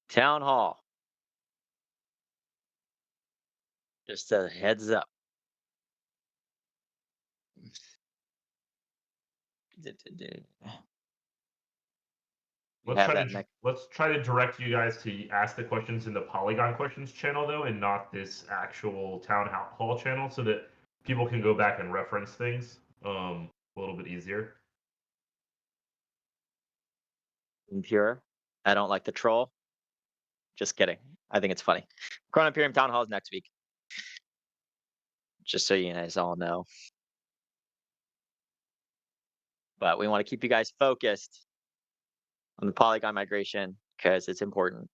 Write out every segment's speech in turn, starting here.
Town hall. Just a heads up. We have that next. Let's try to direct you guys to ask the questions in the Polygon questions channel though, and not this actual town hall channel, so that people can go back and reference things a little bit easier. Impure. I don't like the troll. Just kidding. I think it's funny. Chrono Imperium Town Hall is next week. Just so you guys all know. But we want to keep you guys focused on the Polygon migration because it's important.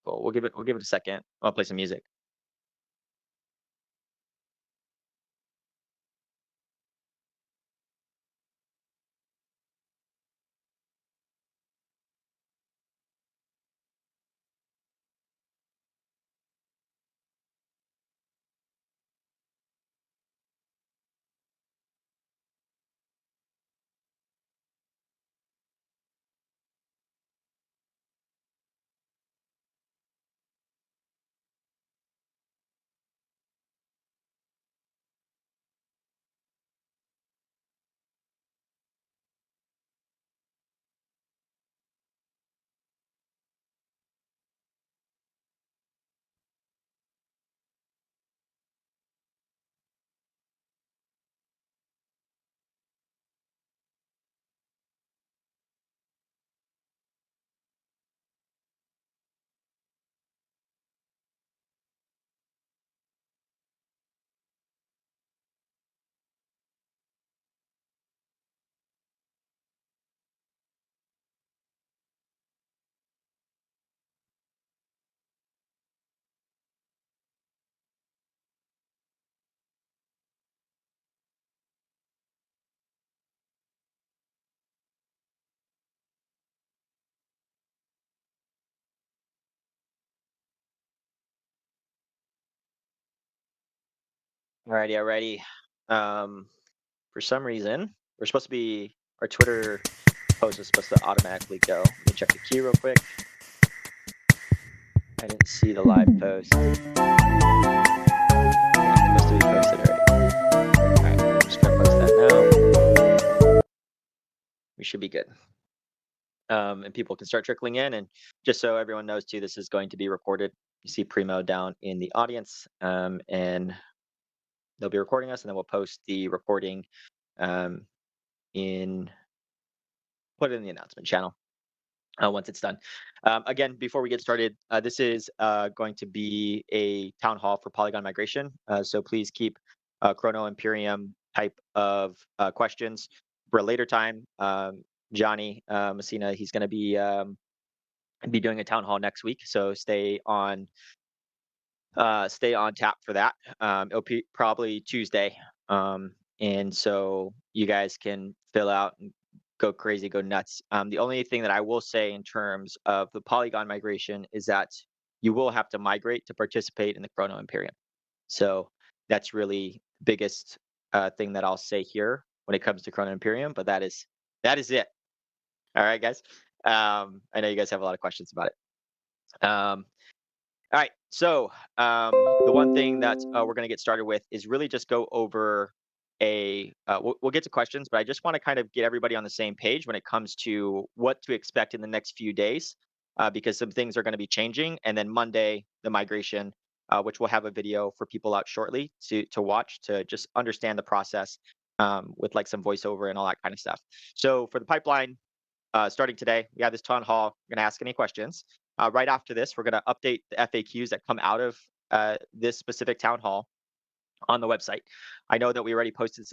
Cool. We'll give it a second. I'll play some music. Alrighty, alrighty. For some reason, we're supposed to be our Twitter post is supposed to automatically go. Let me check the queue real quick. I didn't see the live post. Yeah, it's supposed to be posted already. Alright, I'm just gonna post that now. We should be good. And people can start trickling in. And just so everyone knows too, this is going to be recorded. You see Primo down in the audience, and they'll be recording us, and then we'll post the recording put it in the announcement channel once it's done. Again, before we get started, this is going to be a town hall for Polygon migration. So please keep Chrono Imperium type of questions for a later time. Johnny Messina, he's going to be doing a town hall next week, so stay on tap for that. It'll be probably Tuesday, and so you guys can fill out and go crazy, go nuts. The only thing that I will say in terms of the Polygon migration is that you will have to migrate to participate in the Chrono Imperium. So that's really the biggest thing that I'll say here when it comes to Chrono Imperium. But that is it. All right, guys. I know you guys have a lot of questions about it. All right, so the one thing that we're going to get started with is really just go over we'll get to questions, but I just want to kind of get everybody on the same page when it comes to what to expect in the next few days, because some things are going to be changing. And then Monday, the migration, which we'll have a video for people out shortly to watch to just understand the process with like some voiceover and all that kind of stuff. So for the pipeline, starting today, we have this town hall. We're going to ask any questions. Right after this, we're going to update the FAQs that come out of this specific town hall on the website. I know that we already posted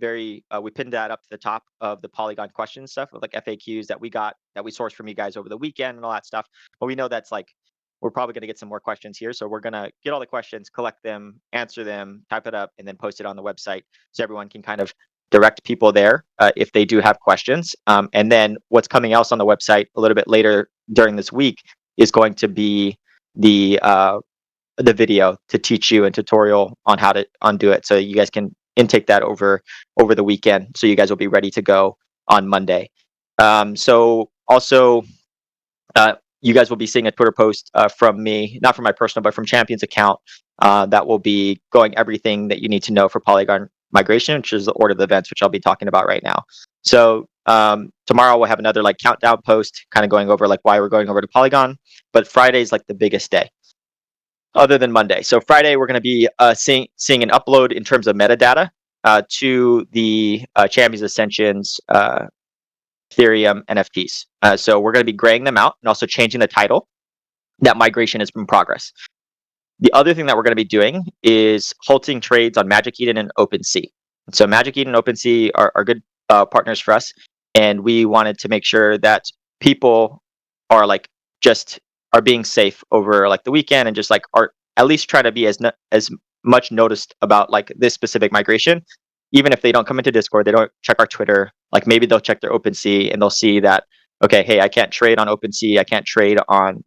we pinned that up to the top of the Polygon question stuff with like FAQs that we sourced from you guys over the weekend and all that stuff. But we know that's like, we're probably going to get some more questions here. So we're going to get all the questions, collect them, answer them, type it up, and then post it on the website so everyone can kind of direct people there if they do have questions. And then what's coming else on the website a little bit later during this week is going to be the video to teach you and tutorial on how to undo it, so you guys can intake that over the weekend, so you guys will be ready to go on Monday. So also, you guys will be seeing a Twitter post from me, not from my personal, but from Champion's account, that will be going everything that you need to know for Polygon migration, which is the order of events, which I'll be talking about right now. So tomorrow we'll have another like countdown post, kind of going over like why we're going over to Polygon. But Friday is like the biggest day, other than Monday. So Friday we're going to be seeing an upload in terms of metadata to the Champions Ascension's Ethereum NFTs. So we're going to be graying them out and also changing the title. That migration is in progress. The other thing that we're going to be doing is halting trades on Magic Eden and OpenSea. So Magic Eden and OpenSea are good partners for us, and we wanted to make sure that people are like just are being safe over like the weekend and just like are at least trying to be as much noticed about like this specific migration. Even if they don't come into Discord, they don't check our Twitter. Like maybe they'll check their OpenSea and they'll see that okay, hey, I can't trade on OpenSea, I can't trade on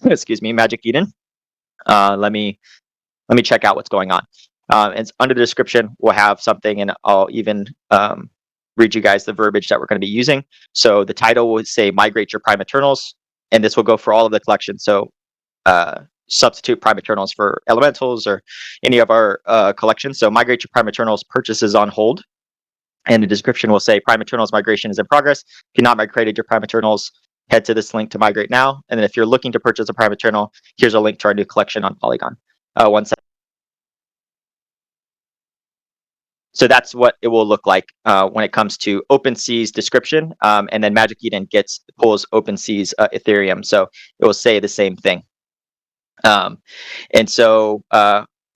excuse me, Magic Eden. Let me check out what's going on. And under the description, we'll have something, and I'll even read you guys the verbiage that we're going to be using. So the title will say "Migrate Your Prime Eternals," and this will go for all of the collections. So substitute Prime Eternals for Elementals or any of our collections. So migrate your Prime Eternals purchases on hold. And the description will say Prime Eternals migration is in progress. If you've not migrated your Prime Eternals, head to this link to migrate now. And then if you're looking to purchase a Prime Eternal, here's a link to our new collection on Polygon. One second. So that's what it will look like when it comes to OpenSea's description. And then Magic Eden pulls OpenSea's Ethereum. So it will say the same thing. And so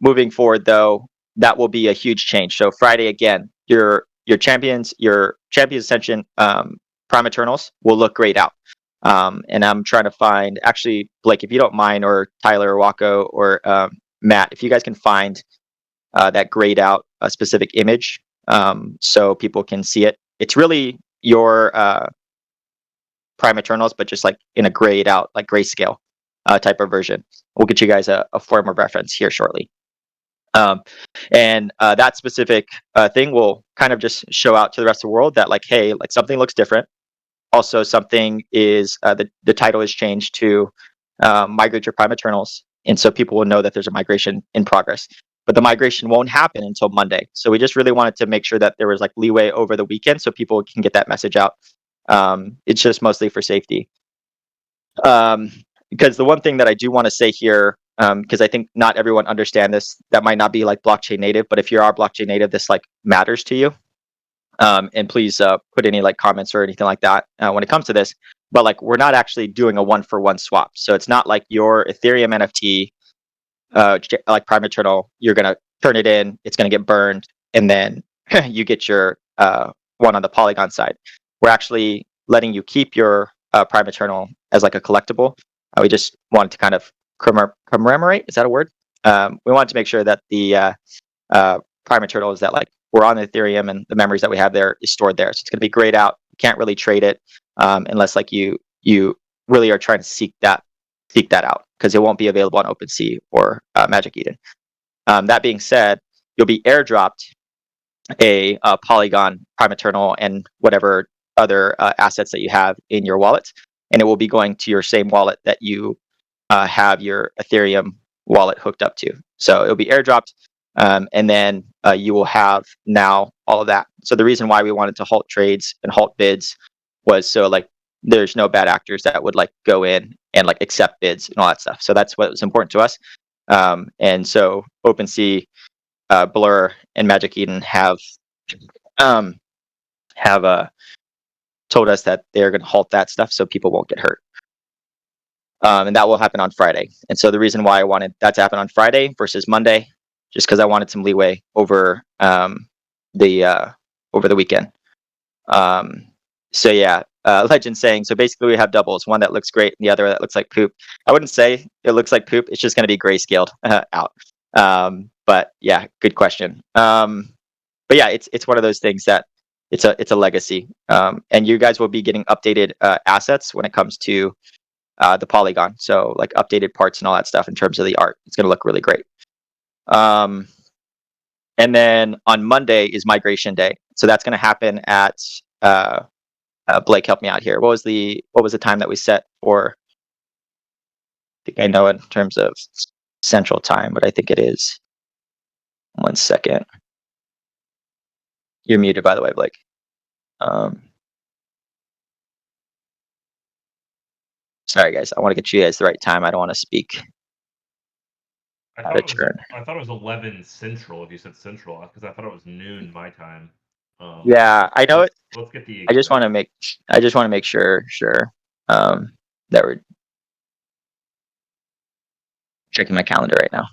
moving forward, though, that will be a huge change. So Friday, again, your Champions Ascension Prime Eternals will look grayed out. And I'm trying to find, actually, Blake, if you don't mind, or Tyler or Wako or Matt, if you guys can find that grayed out a specific image so people can see it. It's really your Prime Eternals, but just like in a grayed out, like grayscale type of version. We'll get you guys a form of reference here shortly. And that specific thing will kind of just show out to the rest of the world that like, hey, like something looks different. Also, something is the title is changed to Migrate Your Prime Eternals, and so people will know that there's a migration in progress. But the migration won't happen until Monday. So we just really wanted to make sure that there was like leeway over the weekend so people can get that message out. It's just mostly for safety. Because the one thing that I do want to say here, because I think not everyone understand this, that might not be like blockchain native, but if you are blockchain native, this like matters to you. And please put any like comments or anything like that when it comes to this. But like we're not actually doing a 1-for-1 swap. So it's not like your Ethereum NFT, like Prime Eternal, you're gonna turn it in, it's gonna get burned, and then you get your one on the Polygon side. We're actually letting you keep your Prime Eternal as like a collectible. We just wanted to kind of commemorate. Is that a word? We wanted to make sure that the Prime Eternal is that like we're on Ethereum and the memories that we have there is stored there. So it's going to be grayed out. You can't really trade it unless like you really are trying to seek that out because it won't be available on OpenSea or Magic Eden. That being said, you'll be airdropped a Polygon Prime Eternal and whatever other assets that you have in your wallet, and it will be going to your same wallet that you have your Ethereum wallet hooked up to. So it'll be airdropped, and then you will have now all of that. So the reason why we wanted to halt trades and halt bids was so like there's no bad actors that would like go in and like accept bids and all that stuff. So that's what was important to us. And so OpenSea, Blur, and Magic Eden have told us that they're going to halt that stuff so people won't get hurt. And that will happen on Friday. And so the reason why I wanted that to happen on Friday versus Monday, just because I wanted some leeway over the weekend. So yeah, Legend saying, so basically we have doubles, one that looks great and the other that looks like poop. I wouldn't say it looks like poop. It's just going to be grayscaled out. But yeah, good question. But yeah, it's one of those things that it's a legacy. And you guys will be getting updated assets when it comes to the Polygon. So like updated parts and all that stuff in terms of the art. It's going to look really great. And then on Monday is migration day. So that's going to happen at Blake, help me out here. What was the time that we set for? I think I know it in terms of Central Time, but I think it is. 1 second. You're muted, by the way, Blake. Sorry, guys. I want to get you guys the right time. I don't want to speak out of turn. I thought it was 11 Central. If you said Central, because I thought it was noon my time. Yeah, I know it. Let's get the I just want exact. to make sure that we're checking my calendar right now.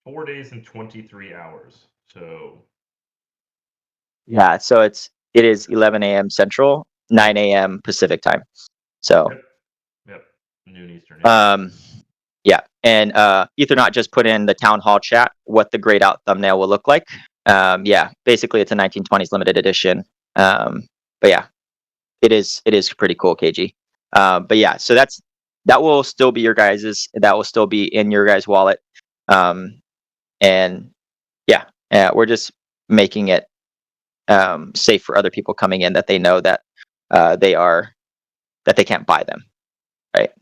4 days and 23 hours. So Yeah, so it is 11 a.m. Central, 9 a.m. Pacific time. So yep. Noon Eastern. Yeah. Yeah, and Ethernaut just put in the town hall chat what the grayed out thumbnail will look like. Yeah, basically it's a 1920s limited edition. But yeah, it is pretty cool, KG. But yeah, so that will still be your guys's. That will still be in your guys' wallet. And yeah, we're just making it safe for other people coming in that they know that they can't buy them, right?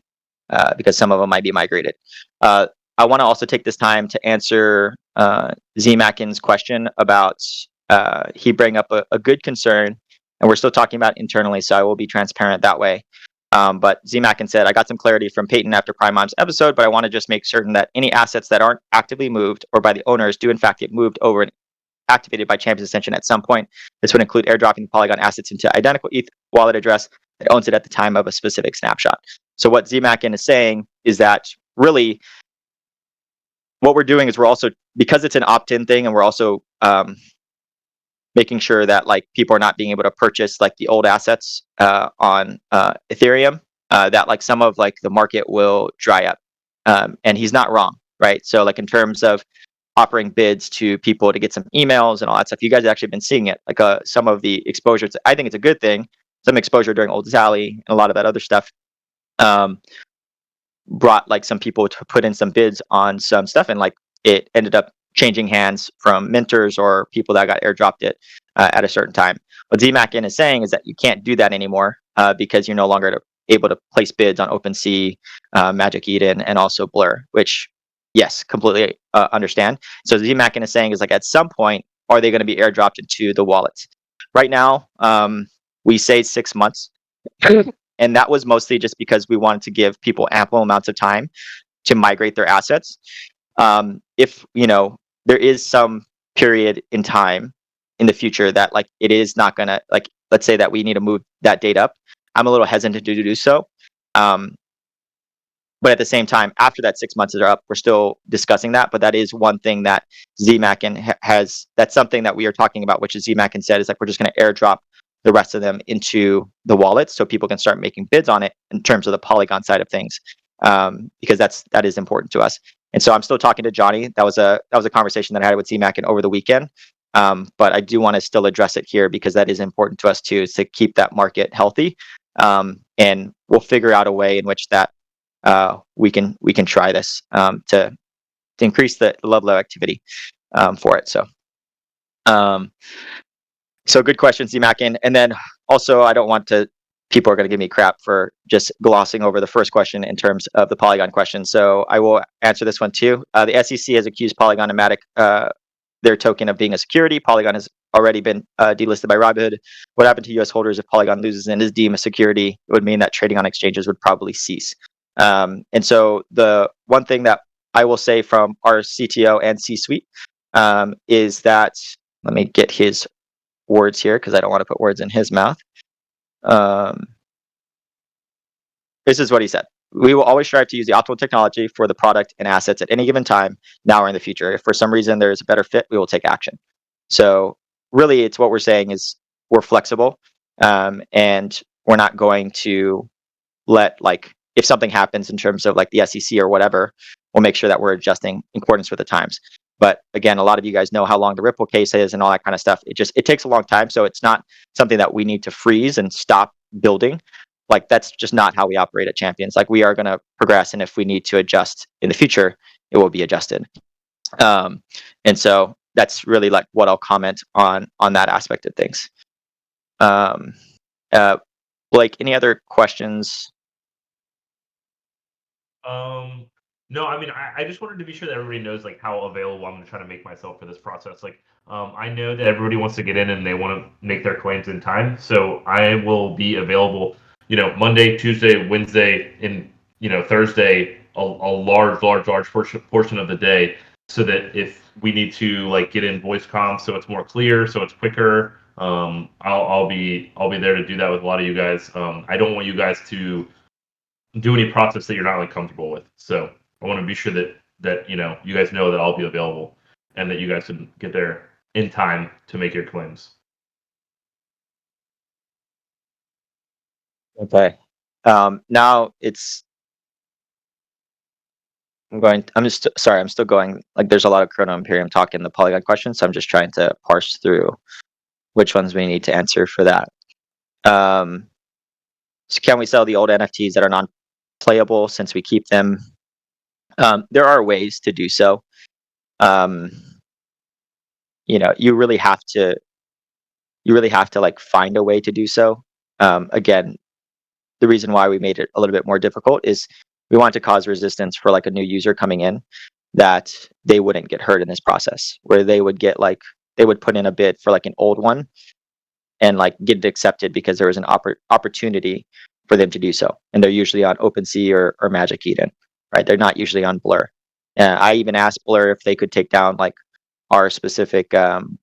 Because some of them might be migrated. I want to also take this time to answer Z Mackin's question about he bring up a good concern, and we're still talking about internally, so I will be transparent that way. But Z Mackin said, I got some clarity from Peyton after Prime Mom's episode, but I want to just make certain that any assets that aren't actively moved or by the owners do in fact get moved over and activated by Champions Ascension at some point. This would include airdropping Polygon assets into identical ETH wallet address that owns it at the time of a specific snapshot. So what ZMACN is saying is that really what we're doing is we're also, because it's an opt-in thing, and we're also making sure that like people are not being able to purchase like the old assets on Ethereum, that like some of like the market will dry up. And he's not wrong, right? So like in terms of offering bids to people to get some emails and all that stuff, you guys have actually been seeing it. Like some of the exposure, I think it's a good thing. Some exposure during Old Zally and a lot of that other stuff brought like some people to put in some bids on some stuff, and like it ended up changing hands from minters or people that got airdropped it at a certain time. What ZMACN is saying is that you can't do that anymore because you're no longer able to place bids on OpenSea, Magic Eden, and also Blur, which yes, completely understand. So ZMACN is saying is like at some point, are they going to be airdropped into the wallets? Right now, we say 6 months. And that was mostly just because we wanted to give people ample amounts of time to migrate their assets. If there is some period in time in the future that like it is not gonna, like, let's say that we need to move that date up, I'm a little hesitant to do so. But at the same time, after that 6 months are up, we're still discussing that. But that is one thing that ZMACN has. That's something that we are talking about, which is ZMACN said is like we're just going to airdrop the rest of them into the wallets so people can start making bids on it in terms of the Polygon side of things, because that is important to us. And so I'm still talking to Johnny. That was a conversation that I had with ZMACN over the weekend. But I do want to still address it here because that is important to us too, is to keep that market healthy. And we'll figure out a way in which that we can try this to increase the level of activity for it. So good question, ZMACN. And then also, I don't want to, people are going to give me crap for just glossing over the first question in terms of the Polygon question. So I will answer this one too. The SEC has accused Polygon and Matic, their token, of being a security. Polygon has already been delisted by Robinhood. What happened to US holders if Polygon loses and is deemed a security? It would mean that trading on exchanges would probably cease. And so the one thing that I will say from our CTO and C-suite is that, let me get his words here because I don't want to put words in his mouth. This is what he said. We will always strive to use the optimal technology for the product and assets at any given time, now or in the future. If for some reason there is a better fit, we will take action. So really, it's what we're saying is we're flexible, and we're not going to let, like, if something happens in terms of like the SEC or whatever, we'll make sure that we're adjusting in accordance with the times. But again, a lot of you guys know how long the Ripple case is and all that kind of stuff. It takes a long time, so it's not something that we need to freeze and stop building. Like, that's just not how we operate at Champions. Like, we are going to progress, and if we need to adjust in the future, it will be adjusted. And so that's really like what I'll comment on that aspect of things. Um, uh, Blake, any other questions? Um, no, I mean, I just wanted to be sure that everybody knows like how available I'm trying to make myself for this process. Like, I know that everybody wants to get in and they want to make their claims in time, so I will be available. Monday, Tuesday, Wednesday, and Thursday, a large portion of the day, so that if we need to like get in voice comms, so it's more clear, so it's quicker. I'll be there to do that with a lot of you guys. I don't want you guys to do any process that you're not like comfortable with. So I want to be sure that you guys know that I'll be available and that you guys can get there in time to make your claims. Okay. Now it's I'm just sorry, I'm still going. Like, there's a lot of Chrono Imperium talk in the Polygon questions, so I'm just trying to parse through which ones we need to answer for that. Um, so can we sell the old NFTs that are non-playable since we keep them? There are ways to do so. Um, you really have to like find a way to do so. Again, the reason why we made it a little bit more difficult is we want to cause resistance for like a new user coming in, that they wouldn't get hurt in this process, where they would put in a bid for like an old one and like get it accepted because there was an opportunity for them to do so, and they're usually on OpenSea or Magic Eden, right? They're not usually on Blur. I even asked Blur if they could take down like our specific uh,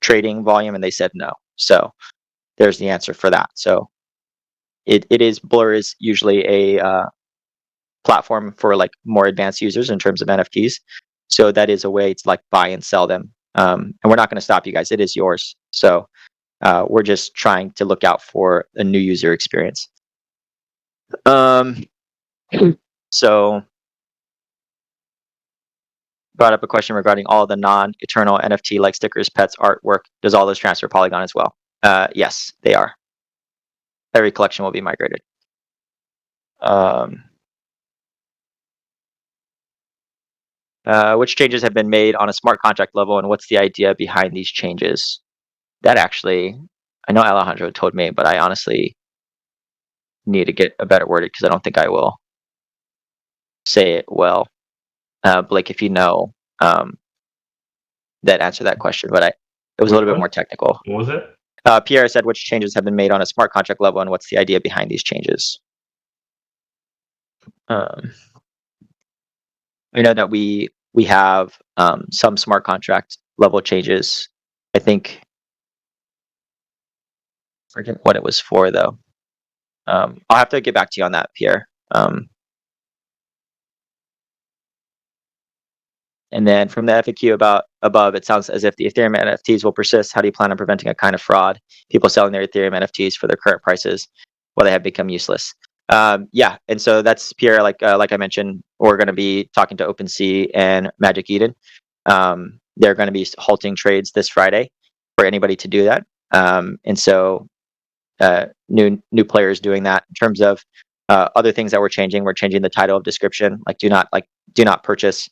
trading volume, and they said no. So there's the answer for that. So it is Blur is usually a platform for like more advanced users in terms of NFTs. So that is a way to like buy and sell them. And we're not going to stop you guys. It is yours. So we're just trying to look out for a new user experience. Um, so brought up a question regarding all the non-eternal NFT like stickers, pets, artwork. Does all those transfer Polygon as well? Yes, they are. Every collection will be migrated. Um, which changes have been made on a smart contract level, and what's the idea behind these changes? That actually, I know Alejandro told me, but I honestly need to get a better worded because I don't think I will say it well. Blake, if you know, that answer that question, but it was a Which little bit more one? technical. What was it? Pierre said, which changes have been made on a smart contract level, and what's the idea behind these changes? Um, we know that we have some smart contract level changes. I think, forget what it was for though. I'll have to get back to you on that, Pierre. And then from the FAQ about above, it sounds as if the Ethereum NFTs will persist. How do you plan on preventing a kind of fraud? People selling their Ethereum NFTs for their current prices while they have become useless. Yeah, and so that's Pierre. Like I mentioned, we're going to be talking to OpenSea and Magic Eden. They're going to be halting trades this Friday for anybody to do that. And so new players doing that. In terms of other things that we're changing the title of description. Like do not purchase.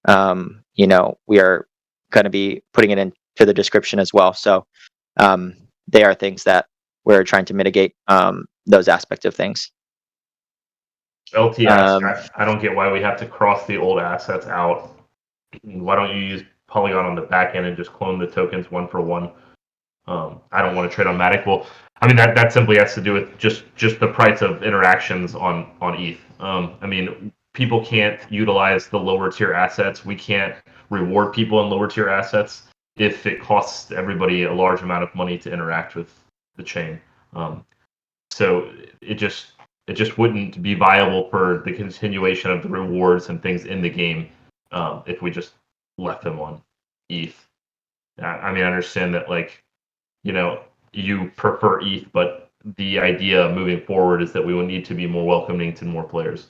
We are going to be putting it into the description as well. So they are things that we're trying to mitigate those aspects of things. LT asks, Um, I don't get why we have to cross the old assets out. Why don't you use Polygon on the back end and just clone the tokens one for one? I don't want to trade on Matic. Well, I mean that simply has to do with just the price of interactions on ETH. I mean, people can't utilize the lower tier assets. We can't reward people in lower tier assets if it costs everybody a large amount of money to interact with the chain. So it just wouldn't be viable for the continuation of the rewards and things in the game if we just left them on ETH. I mean, I understand that like you prefer ETH, but the idea moving forward is that we will need to be more welcoming to more players.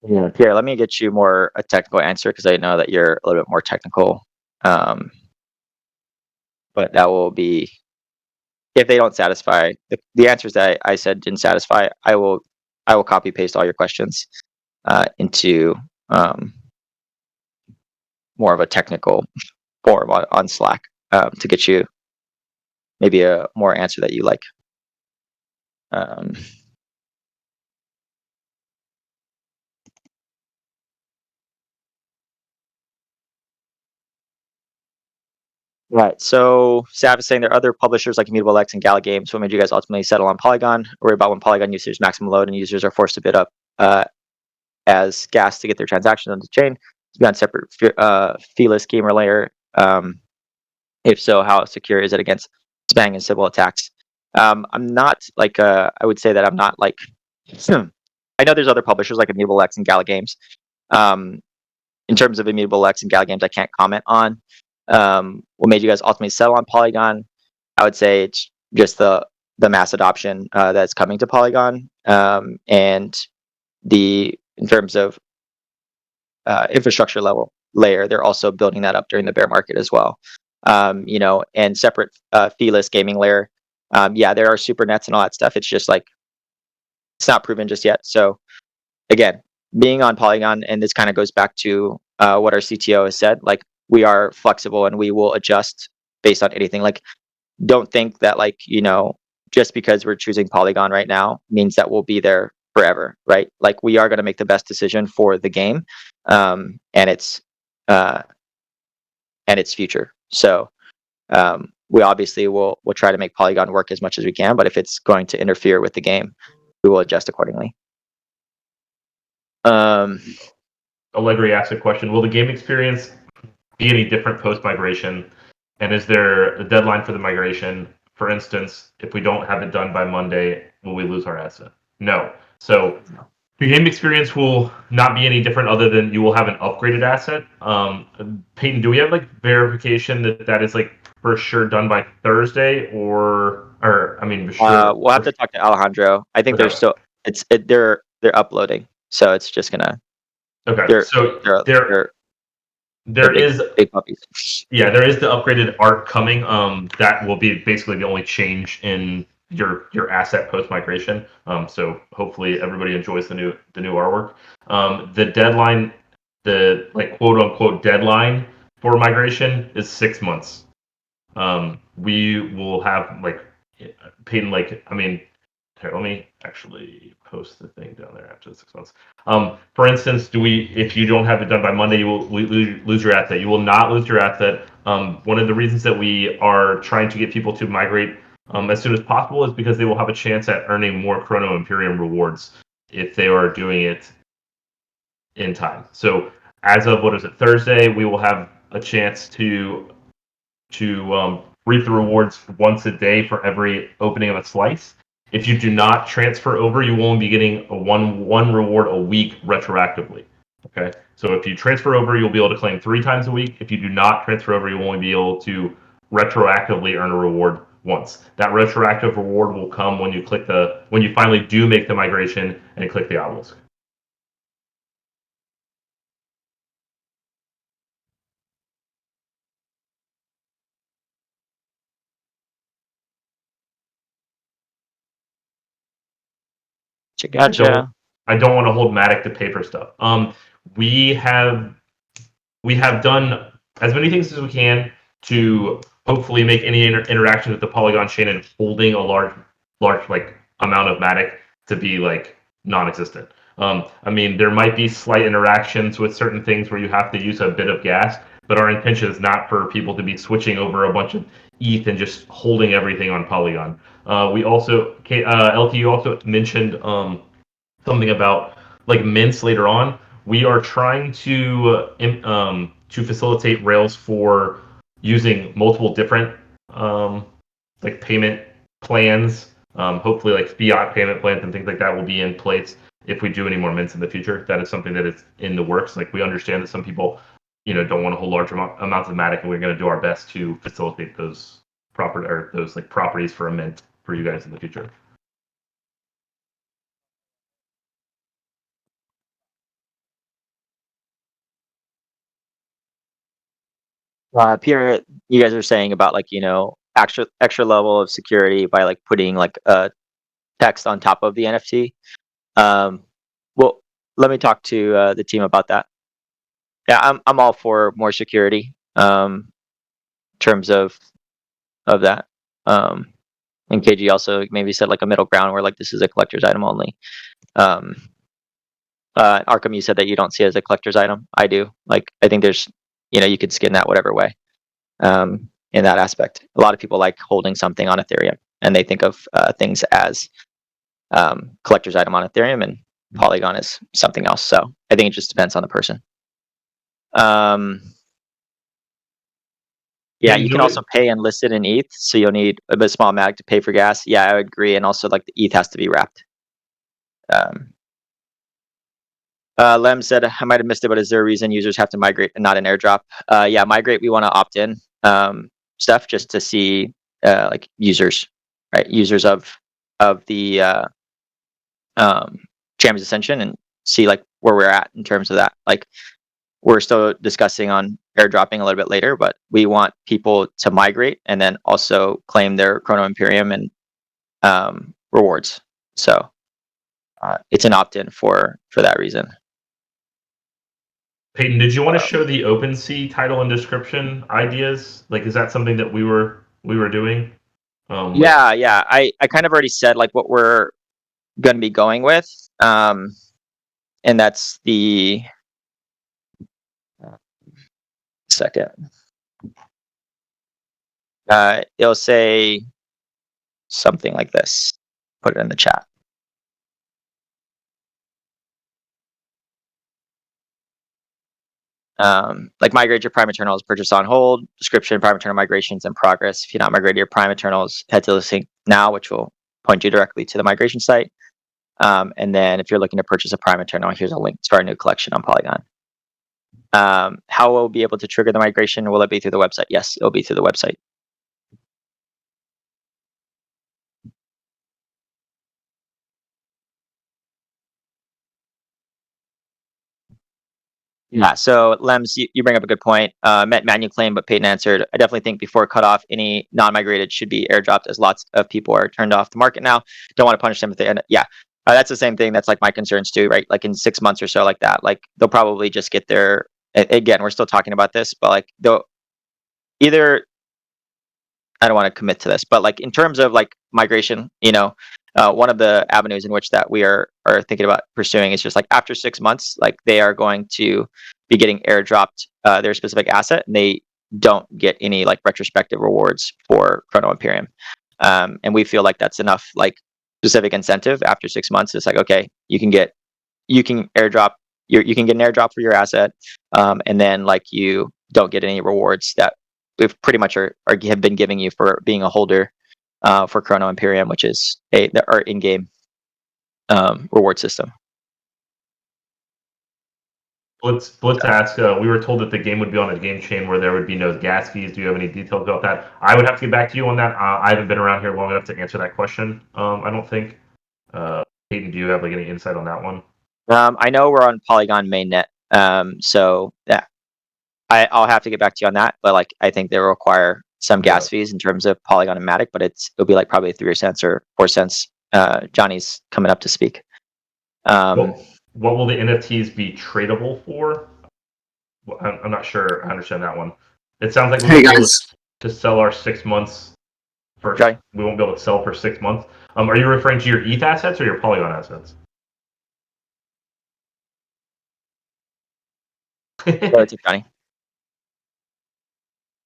yeah, Pierre, let me get you more a technical answer because I know that you're a little bit more technical. But that will be if they don't satisfy the answers that I said didn't satisfy. I will copy paste all your questions into more of a technical forum on Slack to get you maybe a more answer that you like. Um, right. So Sav is saying there are other publishers like Immutable X and Gala Games. What made you guys ultimately settle on Polygon? Worry about when Polygon users maximum load and users are forced to bid up as gas to get their transactions on the chain to be on separate feeless gamer layer. If so, how secure is it against spam and Sybil attacks? I'm not like I would say that I'm not like I know there's other publishers like Immutable X and Gala Games. Um, in terms of Immutable X and Gala Games, I can't comment on. What made you guys ultimately settle on Polygon? I would say it's just the mass adoption that's coming to Polygon, and the in terms of infrastructure level layer, they're also building that up during the bear market as well. And separate feeless gaming layer. Yeah, there are super nets and all that stuff. It's just like it's not proven just yet. So again, being on Polygon, and this kind of goes back to what our CTO has said. Like we are flexible and we will adjust based on anything. Like don't think that just because we're choosing Polygon right now means that we'll be there forever, right? Like we are going to make the best decision for the game, and uh, its future. So we obviously will try to make Polygon work as much as we can, but if it's going to interfere with the game, we will adjust accordingly. Allegri asked a question: will the game experience be any different post migration? And is there a deadline for the migration? For instance, if we don't have it done by Monday, will we lose our asset? No. So your game experience will not be any different other than you will have an upgraded asset. Peyton, do we have like verification that is like for sure done by Thursday or I mean, sure. We'll have to talk to Alejandro. I think they're Okay. still they're uploading, so it's just gonna Okay. they're So they're there they're there big is big puppies. yeah, there is the upgraded art coming. That will be basically the only change in your asset post migration. So hopefully everybody enjoys the new artwork. The deadline, the like quote unquote deadline for migration is 6 months. We will have like Peyton, like I mean, here, let me actually post the thing down there after the 6 months. For instance, if you don't have it done by Monday, you will lose your asset. You will not lose your asset. One of the reasons that we are trying to get people to migrate as soon as possible is because they will have a chance at earning more Chrono Imperium rewards if they are doing it in time. So as of Thursday, we will have a chance to reap the rewards once a day for every opening of a slice. If you do not transfer over, you will only be getting a one reward a week retroactively. Okay, so if you transfer over, you'll be able to claim 3 times a week. If you do not transfer over, you'll only be able to retroactively earn a reward once. That retroactive reward will come when you finally do make the migration and click the obelisk. I don't Gotcha. I don't want to hold Matic to pay for stuff. We have we have done as many things as we can to hopefully make any interaction with the Polygon chain and holding a large like amount of Matic to be like non-existent. I mean, there might be slight interactions with certain things where you have to use a bit of gas, but our intention is not for people to be switching over a bunch of ETH and just holding everything on Polygon. We also, LT, you also mentioned something about like mints later on. We are trying to facilitate Rails for using multiple different like payment plans. Hopefully, like fiat payment plans and things like that will be in place if we do any more mints in the future. That is something that is in the works. Like we understand that some people, don't want to hold large amounts of Matic, and we're going to do our best to facilitate those those like properties for a mint for you guys in the future. Pierre, you guys are saying about extra level of security by like putting like a text on top of the NFT. Well, let me talk to the team about that. Yeah, I'm all for more security in terms of that. And KG also maybe said like a middle ground where like this is a collector's item only. Um, Arkham, you said that you don't see it as a collector's item. I do. Like I think there's, you could skin that whatever way. In that aspect, a lot of people like holding something on Ethereum, and they think of things as collector's item on Ethereum, and Polygon is something else. So I think it just depends on the person. Yeah, Hey, you can also pay and list it in ETH, so you'll need a bit small mag to pay for gas. Yeah, I would agree, and also like the ETH has to be wrapped. Um, Lem said, I might have missed it, but is there a reason users have to migrate and not an airdrop? Yeah, migrate, we want to opt in stuff just to see like users, right? Users of the Champions Ascension and see like where we're at in terms of that. Like we're still discussing on airdropping a little bit later, but we want people to migrate and then also claim their Chrono Imperium and rewards. So it's an opt-in for that reason. Peyton, did you want to show the OpenSea title and description ideas? Like, is that something that we were doing? Yeah. I kind of already said like what we're going to be going with, and that's the second. It'll say something like this. Put it in the chat. Like migrate your Prime Eternals, purchase on hold, description, Prime Eternal migrations in progress. If you're not migrated your Prime Eternals, head to listing now, which will point you directly to the migration site. And then if you're looking to purchase a Prime Eternal, here's a link to our new collection on Polygon. How will be able to trigger the migration? Will it be through the website? Yes, it'll be through the website. Yeah, so Lems, you bring up a good point. Met manual claim, but Peyton answered. I definitely think before cutoff, any non-migrated should be airdropped, as lots of people are turned off the market now. Don't want to punish them if they end. Yeah, that's the same thing. That's like my concerns too, right? Like in 6 months or so, like that, like they'll probably just get their. Again, we're still talking about this, but like they'll either. I don't want to commit to this, but like in terms of like migration, one of the avenues in which that we are thinking about pursuing is just like after 6 months, like they are going to be getting airdropped their specific asset, and they don't get any like retrospective rewards for Chrono Imperium, and we feel like that's enough like specific incentive after 6 months. It's like okay, you can airdrop you can get an airdrop for your asset, and then like you don't get any rewards that we've pretty much have been giving you for being a holder for Chrono Imperium, which is our in-game reward system. Let's ask. We were told that the game would be on a game chain where there would be no gas fees. Do you have any details about that? I would have to get back to you on that. I haven't been around here long enough to answer that question. I don't think. Peyton, do you have like any insight on that one? I know we're on Polygon mainnet, so yeah, I'll have to get back to you on that. But like, I think they will require some gas fees in terms of Polygon and Matic, but it'll be like probably 3 cents or 4 cents. Johnny's coming up to speak. What will the NFTs be tradable for? Well, I'm not sure I understand that one. It sounds like we'll be able to sell our 6 months first. Okay. We won't be able to sell for 6 months. Are you referring to your ETH assets or your Polygon assets? Johnny.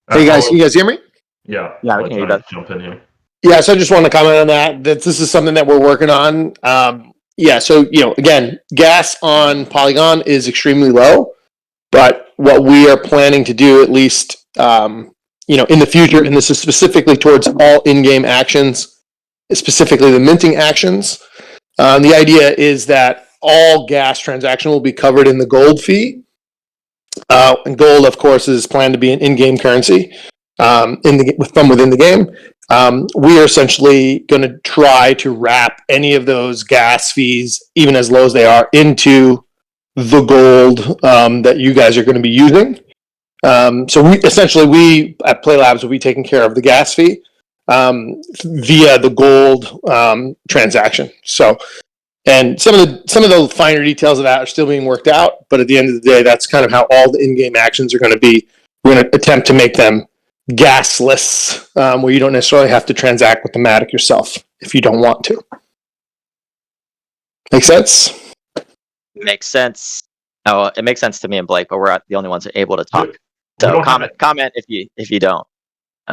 Hey guys, can you guys hear me? Yeah. Yeah, we can hear you. Jump in here. Yeah, so I just want to comment on that this is something that we're working on. Yeah, so again, gas on Polygon is extremely low, but what we are planning to do, at least in the future, and this is specifically towards all in-game actions, specifically the minting actions. The idea is that all gas transaction will be covered in the gold fee. And gold, of course, is planned to be an in-game currency from within the game. We are essentially going to try to wrap any of those gas fees, even as low as they are, into the gold that you guys are going to be using. So we at Play Labs will be taking care of the gas fee via the gold transaction. So And some of the finer details of that are still being worked out. But at the end of the day, that's kind of how all the in-game actions are going to be. We're going to attempt to make them gasless, where you don't necessarily have to transact with the Matic yourself if you don't want to. Make sense? Makes sense. Oh, it makes sense to me and Blake, but we're not the only ones able to talk. We So don't have comment if you don't.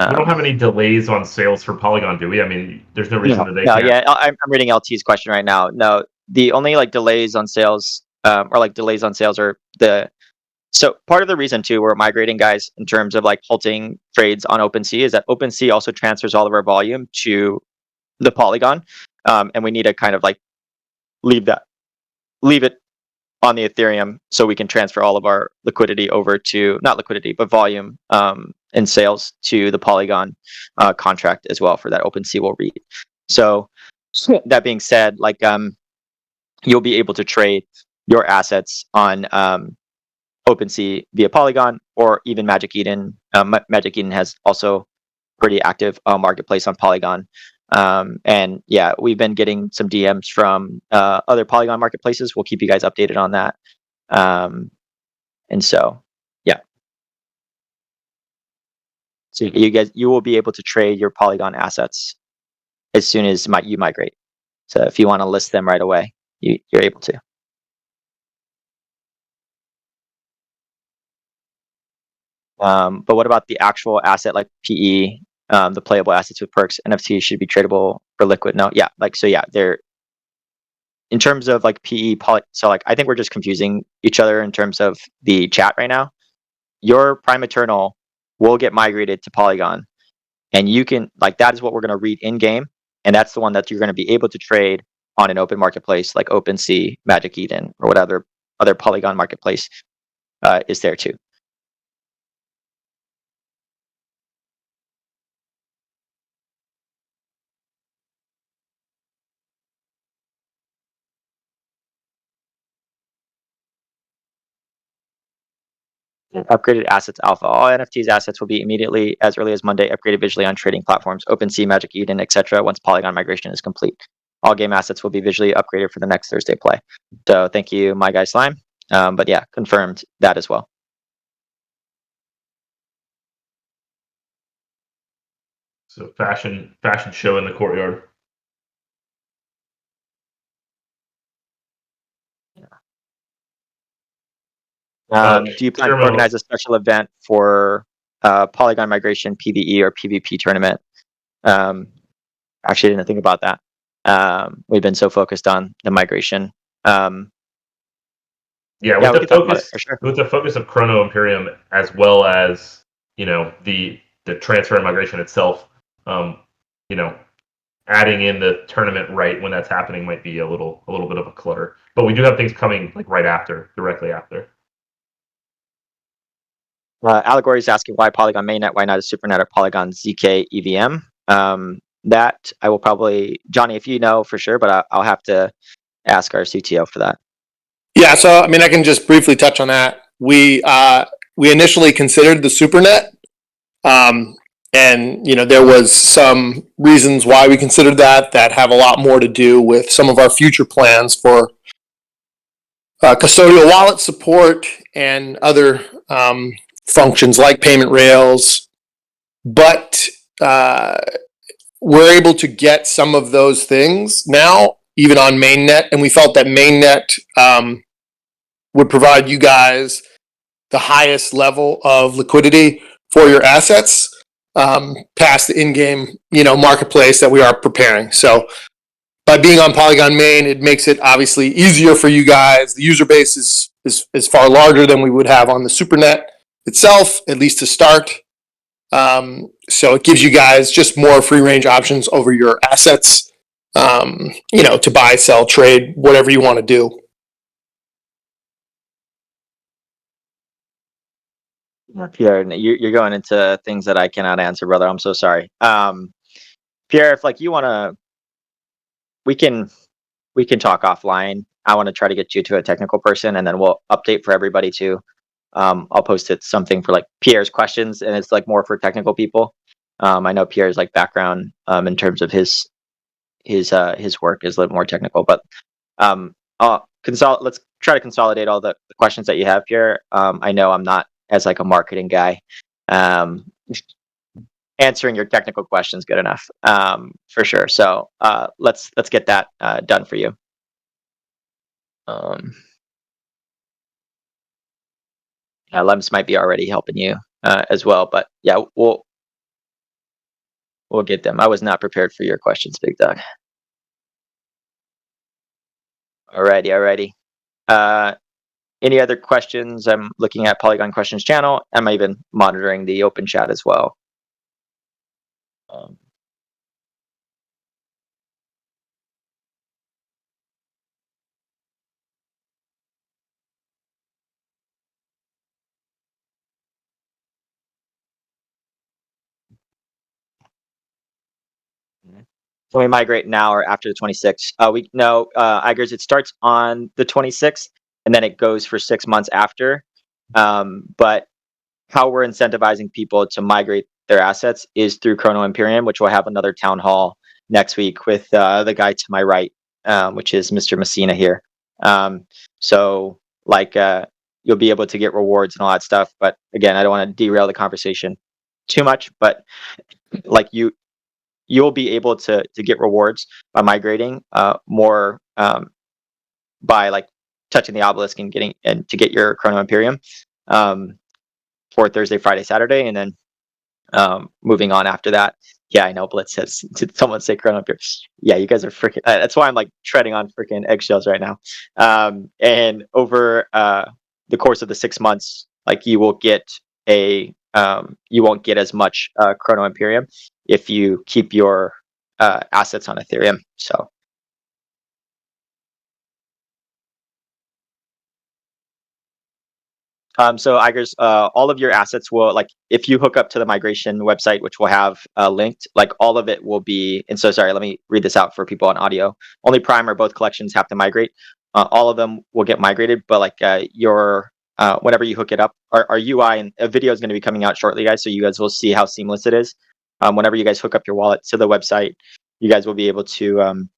we don't have any delays on sales for Polygon, do we? I mean, there's no reason that they can't. Yeah, I'm reading LT's question right now. No, the only like delays on sales, or like delays on sales are so part of the reason too we're migrating guys in terms of like halting trades on OpenSea is that OpenSea also transfers all of our volume to the Polygon, and we need to kind of like leave it on the Ethereum so we can transfer all of our liquidity over to not liquidity but volume and sales to the Polygon contract as well for that OpenSea will read. So that being said, like you'll be able to trade your assets on OpenSea via Polygon or even Magic Eden. Magic Eden has also pretty active marketplace on Polygon. And yeah, we've been getting some DMs from other Polygon marketplaces. We'll keep you guys updated on that. And so, yeah. So you will be able to trade your Polygon assets as soon as you migrate. So if you want to list them right away, you're able to. But what about the actual asset like PE, the playable assets with perks? NFTs should be tradable for liquid. No, yeah, like so, yeah, they're in terms of like PE. So like I think we're just confusing each other in terms of the chat right now. Your Prime Eternal will get migrated to Polygon, and you can like that is what we're going to read in game, and that's the one that you're going to be able to trade on an open marketplace like OpenSea, Magic Eden, or whatever other Polygon marketplace is there too. Upgraded assets alpha. All NFTs assets will be immediately as early as Monday upgraded visually on trading platforms, OpenSea, Magic Eden, etc. once Polygon migration is complete. All game assets will be visually upgraded for the next Thursday play. So thank you, my guy Slime. But yeah, confirmed that as well. So fashion show in the courtyard. Do you plan to organize a special event for Polygon migration PvE or PvP tournament? Actually, didn't think about that. We've been so focused on the migration. Yeah, with the focus of Chrono Imperium as well as the transfer and migration itself, adding in the tournament right when that's happening might be a little bit of a clutter. But we do have things coming like directly after. Allegory is asking why Polygon mainnet, why not a supernet or Polygon ZK EVM? That I will probably, Johnny, if you know for sure, but I'll have to ask our CTO for that. Yeah, so I mean, I can just briefly touch on that. We initially considered the supernet, and there was some reasons why we considered that have a lot more to do with some of our future plans for custodial wallet support and other functions like payment rails, but we're able to get some of those things now, even on mainnet, and we felt that mainnet would provide you guys the highest level of liquidity for your assets past the in-game marketplace that we are preparing. So by being on Polygon main, it makes it obviously easier for you guys. The user base is far larger than we would have on the supernet itself, at least to start. So it gives you guys just more free range options over your assets, to buy, sell, trade, whatever you want to do. Pierre, you're going into things that I cannot answer, brother. I'm so sorry. Pierre, if like you want to, we can talk offline. I want to try to get you to a technical person, and then we'll update for everybody too. I'll post it something for like Pierre's questions, and it's like more for technical people. I know Pierre's like background in terms of his work is a little more technical, but Let's try to consolidate all the questions that you have here. I know I'm not as like a marketing guy. Um, answering your technical questions good enough, for sure. So let's get that done for you. Lems might be already helping you as well, but yeah, we'll get them. I was not prepared for your questions, Big Dog. Alrighty. Any other questions? I'm looking at Polygon questions channel. I'm even monitoring the open chat as well. Can we migrate now or after the 26th? Igers, it starts on the 26th and then it goes for 6 months after. But how we're incentivizing people to migrate their assets is through Chrono Imperium, which will have another town hall next week with the guy to my right, which is Mr. Messina here. So you'll be able to get rewards and all that stuff. But again, I don't want to derail the conversation too much, but like you'll be able to get rewards by migrating more by like touching the obelisk and to get your Chrono Imperium for Thursday, Friday, Saturday, and then moving on after that. Yeah, I know Blitz says, did someone say Chrono Imperium? Yeah, you guys are freaking, that's why I'm like treading on freaking eggshells right now. And over the course of the 6 months, like you won't get as much Chrono Imperium if you keep your assets on Ethereum. So Igers, all of your assets will, like, if you hook up to the migration website, which we'll have linked, like all of it will be. And so, sorry, let me read this out for people on audio. Only Prime or both collections have to migrate. All of them will get migrated, but like whenever you hook it up, our UI and a video is going to be coming out shortly, guys. So you guys will see how seamless it is. Whenever you guys hook up your wallet to the website, you guys will be able to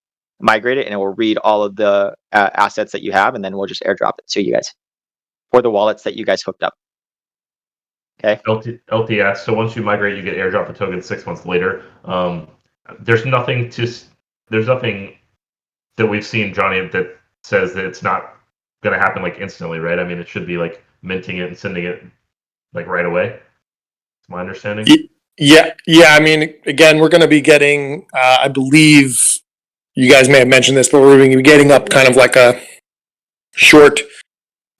migrate it, and it will read all of the assets that you have, and then we'll just airdrop it to you guys for the wallets that you guys hooked up. Okay. LTS. So once you migrate, you get airdrop a token 6 months later. There's nothing that we've seen, Johnny, that says that it's not going to happen like instantly, right? I mean, it should be like minting it and sending it like right away. That's my understanding. Yeah. I mean, again, we're going to be getting, I believe you guys may have mentioned this, but we're going to be getting up kind of like a short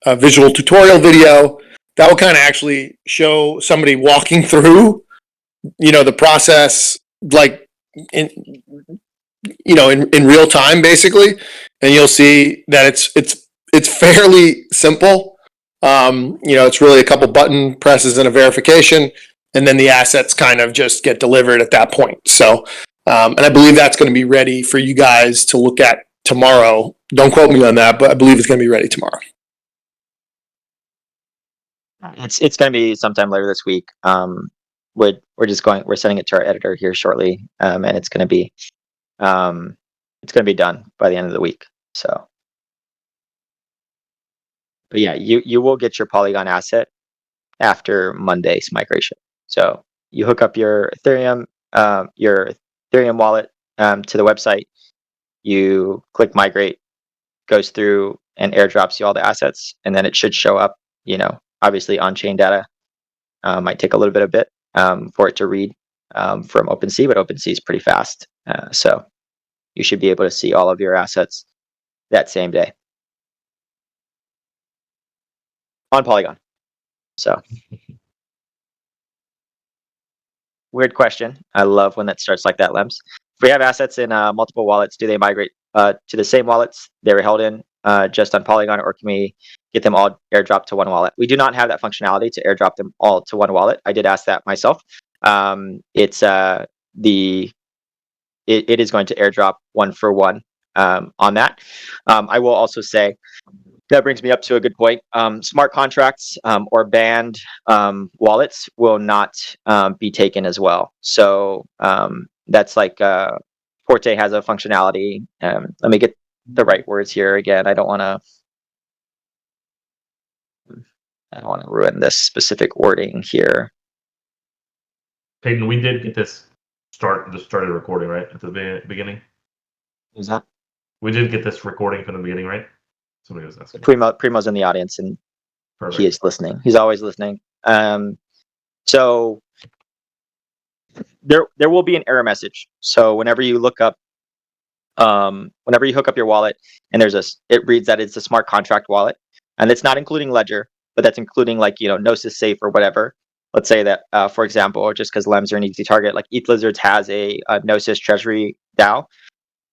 visual tutorial video that will kind of actually show somebody walking through, the process, like in real time, basically, and you'll see that it's fairly simple. It's really a couple button presses and a verification, and then the assets kind of just get delivered at that point. So, and I believe that's going to be ready for you guys to look at tomorrow. Don't quote me on that, but I believe it's going to be ready tomorrow. It's going to be sometime later this week. We're sending it to our editor here shortly, and it's going to be done by the end of the week. So, but yeah, you will get your Polygon asset after Monday's migration. So you hook up your Ethereum wallet to the website. You click migrate, goes through and airdrops you all the assets, and then it should show up. Obviously on-chain data might take a little bit for it to read from OpenSea, but OpenSea is pretty fast. So you should be able to see all of your assets that same day on Polygon. So weird question. I love when that starts like that, Lems. If we have assets in multiple wallets, do they migrate to the same wallets they were held in just on Polygon, or can we get them all airdropped to one wallet? We do not have that functionality to airdrop them all to one wallet. I did ask that myself. It is going to airdrop one for one on that. I will also say that brings me up to a good point. Smart contracts or banned wallets will not be taken as well. So that's like Forte has a functionality. Let me get the right words here. Again, I don't want to ruin this specific wording here. Peyton, we did get this started recording right at the beginning. Is that We did get this recording from the beginning, right? Somebody was asking. Primo's in the audience, and Perfect. he is listening. He's always listening. So there will be an error message. So whenever you hook up your wallet, and it reads that it's a smart contract wallet, and it's not including Ledger, but that's including like Gnosis Safe or whatever. Let's say that, for example, or just because LEMs are an easy target, like ETH Lizards has a Gnosis Treasury DAO,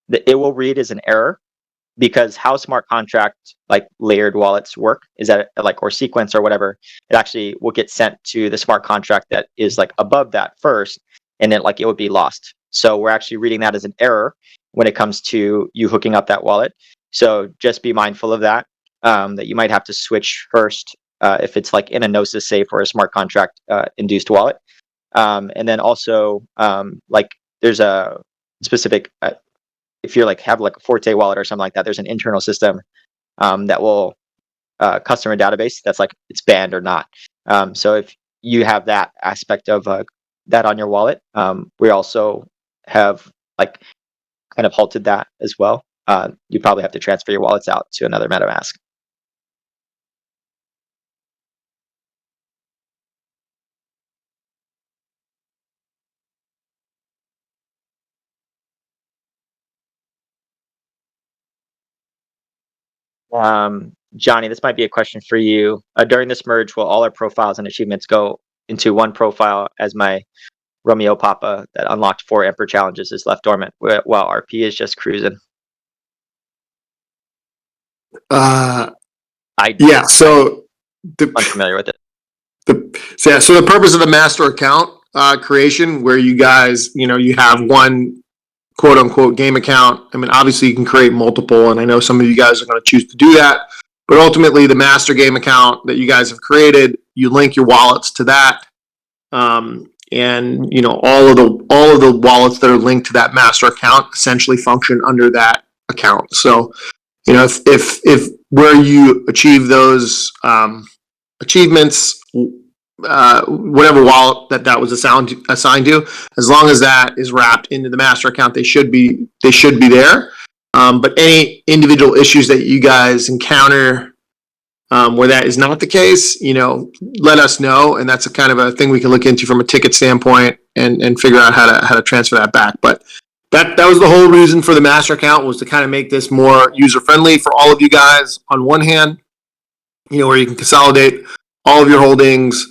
it will read as an error, because how smart contract like layered wallets work is that like, or sequence or whatever, it actually will get sent to the smart contract that is like above that first, and then like it would be lost. So we're actually reading that as an error when it comes to you hooking up that wallet. So just be mindful of that, that you might have to switch first if it's like in a Gnosis Safe or a smart contract induced wallet. And then also like there's a specific if you're like have like a Forte wallet or something like that, there's an internal system that will customer database that's like it's banned or not. So if you have that aspect of that on your wallet, we also have like kind of halted that as well. You probably have to transfer your wallets out to another MetaMask. Johnny, this might be a question for you. During this merge, will all our profiles and achievements go into one profile, as my Romeo Papa that unlocked 4 Emperor challenges is left dormant while RP is just cruising? Yeah. So Unfamiliar with it. So the purpose of the master account creation, where you guys, you have one quote unquote game account. I mean, obviously you can create multiple, and I know some of you guys are going to choose to do that. But ultimately, the master game account that you guys have created, you link your wallets to that, and all of the wallets that are linked to that master account essentially function under that account. So, if where you achieve those achievements, whatever wallet that was assigned to, as long as that is wrapped into the master account, they should be there. But any individual issues that you guys encounter where that is not the case, let us know, and that's a kind of a thing we can look into from a ticket standpoint and figure out how to transfer that back. But that was the whole reason for the master account, was to kind of make this more user friendly for all of you guys. On one hand, where you can consolidate all of your holdings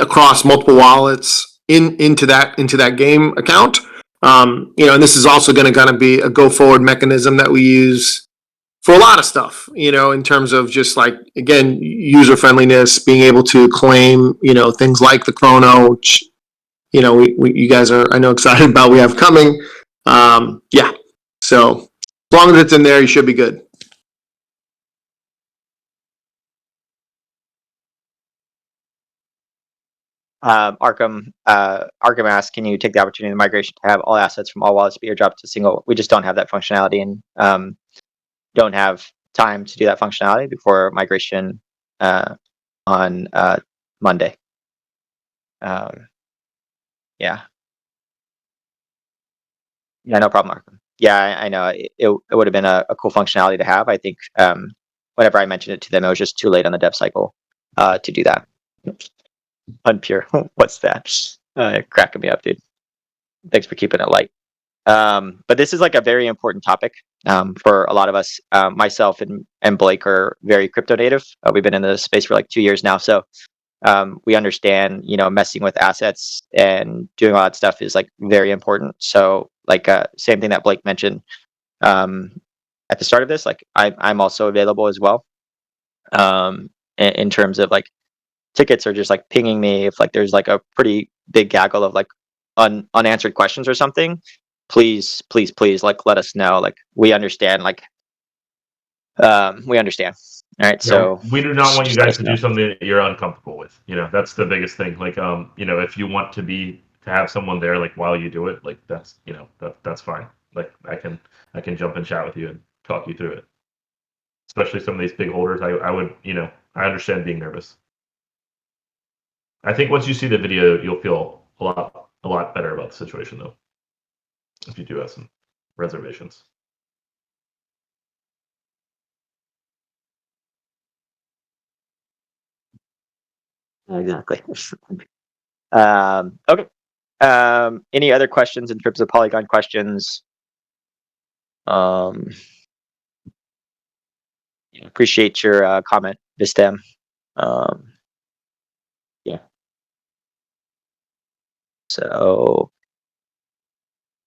across multiple wallets into that game account. And this is also going to kind of be a go forward mechanism that we use for a lot of stuff, in terms of just like, again, user friendliness, being able to claim, things like the chrono, which, you guys are, I know, excited about, we have coming. Yeah. So as long as it's in there, you should be good. Arkham asks, can you take the opportunity of migration to have all assets from all wallets be airdropped to single? We just don't have that functionality, and don't have time to do that functionality before migration on Monday. Yeah, no problem, Arkham. Yeah, I know it would have been a cool functionality to have. I think whenever I mentioned it to them, it was just too late on the dev cycle to do that. Unpure. What's that? Cracking me up, dude. Thanks for keeping it light. But this is like a very important topic for a lot of us. Myself and Blake are very crypto native. We've been in the space for like 2 years now, so we understand, messing with assets and doing all that stuff is like very important. So like same thing that Blake mentioned at the start of this, like I'm also available as well. In terms of like tickets, or just like pinging me if like there's like a pretty big gaggle of like unanswered questions or something. Please like let us know. Like we understand. Like we understand. All right. So we do not want you just let guys us to know. do something that you're uncomfortable with. That's the biggest thing. Like if you want to have someone there like while you do it, like that's that's fine. Like I can jump and chat with you and talk you through it. Especially some of these big holders, I would, I understand being nervous. I think once you see the video, you'll feel a lot better about the situation, though. If you do have some reservations. Exactly. Okay. Any other questions in terms of Polygon questions? Appreciate your comment, Vistem. Yeah. So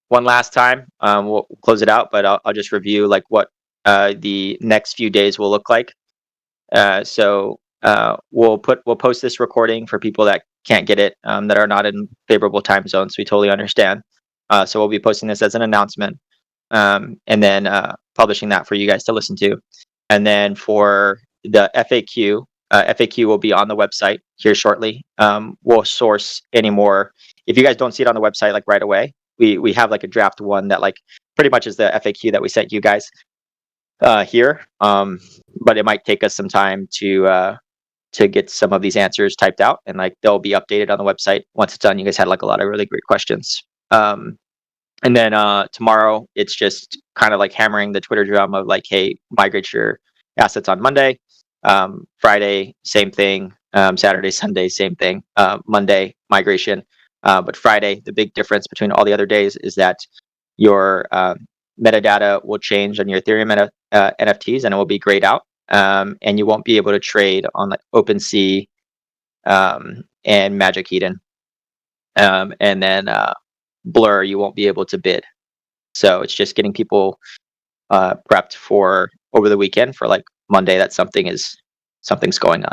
one last time, we'll close it out, but I'll just review like what the next few days will look like. So we'll post this recording for people that can't get it, that are not in favorable time zones. We totally understand. So we'll be posting this as an announcement, and then publishing that for you guys to listen to. And then for the FAQ, FAQ will be on the website here shortly. We'll source any more. If you guys don't see it on the website like right away, we have like a draft one that like pretty much is the FAQ that we sent you guys here. But it might take us some time to get some of these answers typed out, and like they'll be updated on the website once it's done. You guys had like a lot of really great questions. And then tomorrow it's just kind of like hammering the Twitter drum of like, hey, migrate your assets on Monday. Friday, same thing. Saturday, Sunday, same thing. Monday, migration. But Friday, the big difference between all the other days is that your metadata will change on your Ethereum NFTs, and it will be grayed out. And you won't be able to trade on like OpenSea and Magic Eden. And then Blur, you won't be able to bid. So it's just getting people prepped for over the weekend for like Monday that something's going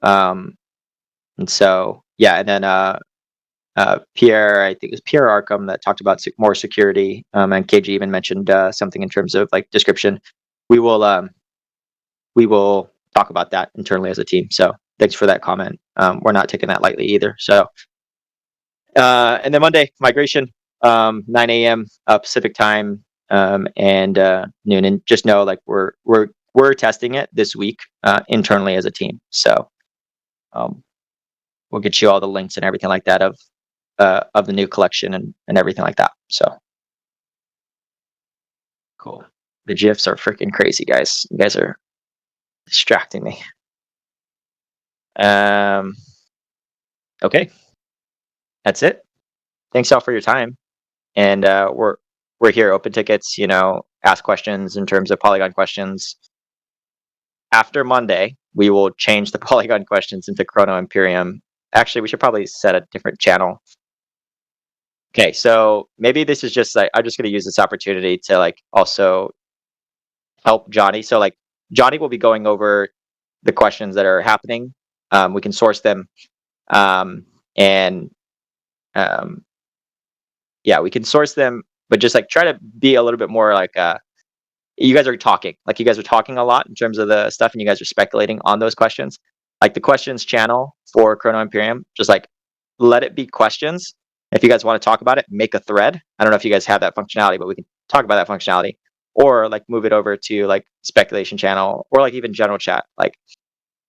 on. And so yeah, and then Pierre, I think it was Pierre Arkham that talked about more security, and KG even mentioned something in terms of like description. We will talk about that internally as a team. So thanks for that comment. We're not taking that lightly either. So and then Monday migration, 9 a.m. Pacific time, and noon. And just know like we're testing it this week internally as a team. So we'll get you all the links and everything like that of the new collection and everything like that. So cool. The GIFs are freaking crazy, guys. You guys are distracting me. Okay. That's it. Thanks all for your time. And we're here, open tickets, ask questions in terms of Polygon questions. After Monday, we will change the Polygon questions into Chrono Imperium. Actually, we should probably set a different channel. Okay, so maybe this is just like, I'm just going to use this opportunity to like also help Johnny. So like Johnny will be going over the questions that are happening. We can source them, and yeah, we can source them, but just like try to be a little bit more like you guys are talking, like you guys are talking a lot in terms of the stuff, and you guys are speculating on those questions. Like the questions channel for Chrono Imperium, just like let it be questions. If you guys want to talk about it, make a thread. I don't know if you guys have that functionality, but we can talk about that functionality, or like move it over to like speculation channel, or like even general chat. Like,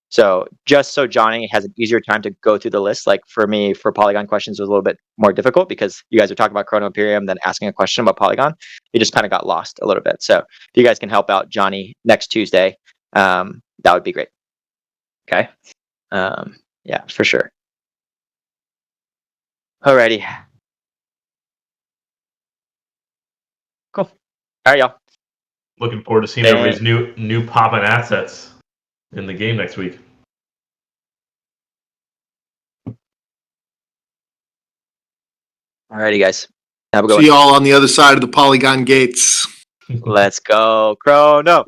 so just so Johnny has an easier time to go through the list. Like for me, for Polygon questions was a little bit more difficult because you guys are talking about Chrono Imperium, then asking a question about Polygon. It just kind of got lost a little bit. So if you guys can help out Johnny next Tuesday, that would be great. Okay. Yeah, for sure. Alrighty. Cool. All right, y'all. Looking forward to seeing everybody's new popping assets in the game next week. Alrighty, guys. Have a good See y'all on the other side of the Polygon gates. one. Let's go. Chrono.